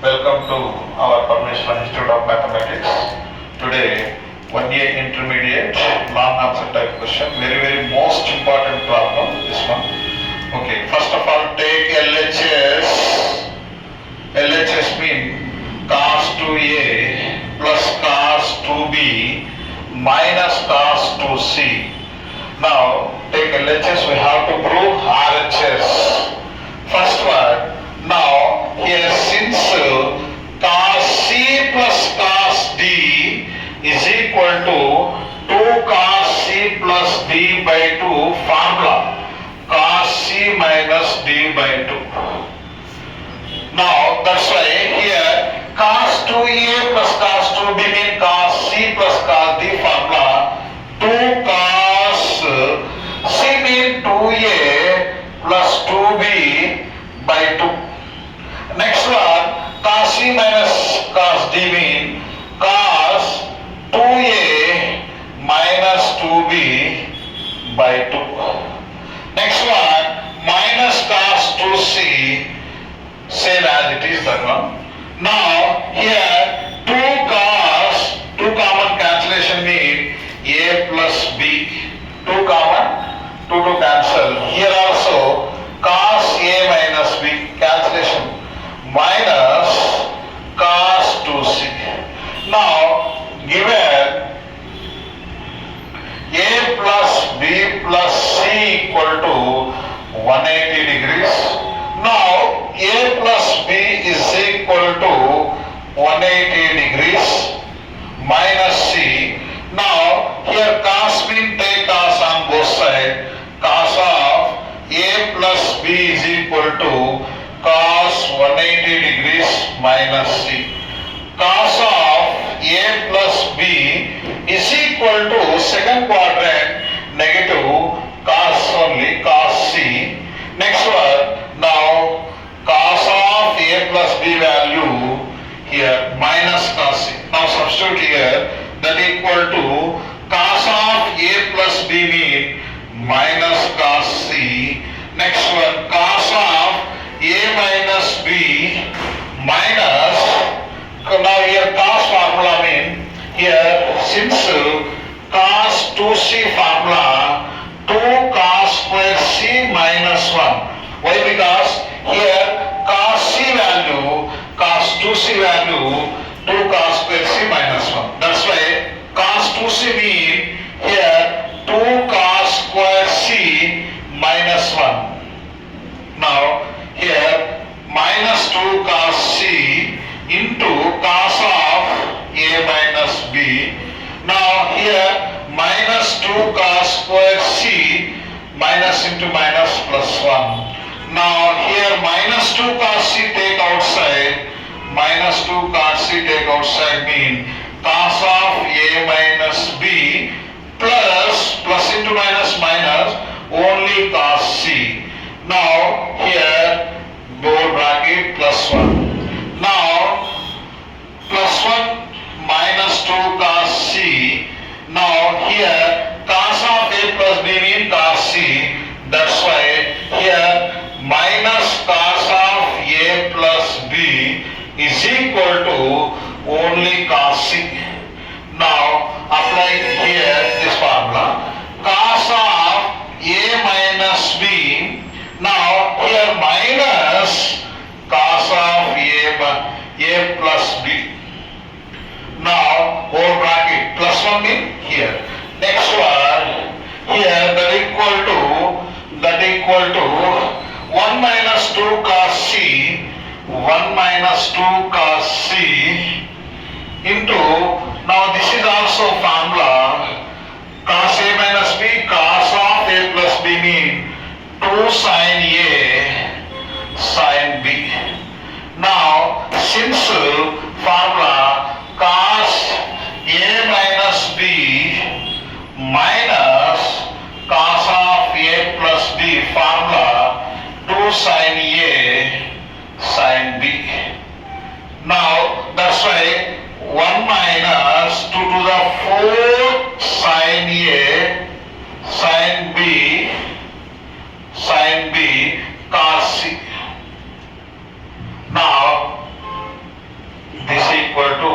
Welcome to our Parmeshwaran Institute of Mathematics. Today, 1A intermediate long answer type question. Very most important problem. This one. Okay. First of all, take LHS. LHS mean cos 2A plus cos 2B minus cos 2C. Now, take LHS. We have to prove RHS. First one. Now, here since cos C plus cos D is equal to 2 cos C plus D by 2 formula cos C minus D by 2. Now, that's why here cos 2A plus cos 2B mean cos C plus cos D formula 2 cos C mean 2A plus 2B by 2. Next one, cos C minus cos D mean cos 2A minus 2B by 2. Next one, minus cos 2C, same as it is that one. Now, here 2 cos, 2 common cancellation mean A plus B. 2 common, 2 cancel. Here also, cos A minus B, cancellation. Minus cos 2C. Now, given A plus B plus C equal to 180 degrees. Now, A plus B is equal to 180 degrees minus C. Now, here cos mean take cos on both sides. Cos of A plus B is equal to cos 180 degrees minus C. Cos of A plus B is equal to second quadrant negative cos only cos C. Next one, now cos of A plus B value here minus cos C. Now substitute here, that equal to cos of A plus B mean minus cos C. Next one, cos of A minus B minus, now here cos formula mean, here since cos 2C formula 2 cos square C minus 1. Why? Because here cos C value, cos 2C value 2 cos square C minus 1. That's why cos 2C mean here 2 cos square C minus 1. Now, here minus 2 cos C into cos of A minus B. Now here minus 2 cos square C minus into minus plus 1. Now here minus 2 cos C take outside, minus 2 cos C take outside mean cos of A minus B plus into minus only cos C. Now here double bracket plus 1. Now plus 1 minus 2 cos C. Now here cos of A plus B mean cos C. That's why here minus cos of A plus B is equal to only cos C. Now apply here this formula. Cos of A minus B. Now here minus cos of A plus B. Now whole bracket plus 1 mean here. Next one here that equal to 1 minus 2 cos C, 1 minus 2 cos C into, now this is also formula cos A minus B, cos of A plus B mean 2 sin A sin B. Now since formula cos A minus B minus cos of A plus B formula 2 sin A sin B. Now that's why 1 minus 2 to the 4 sin A sin B cos C. equal to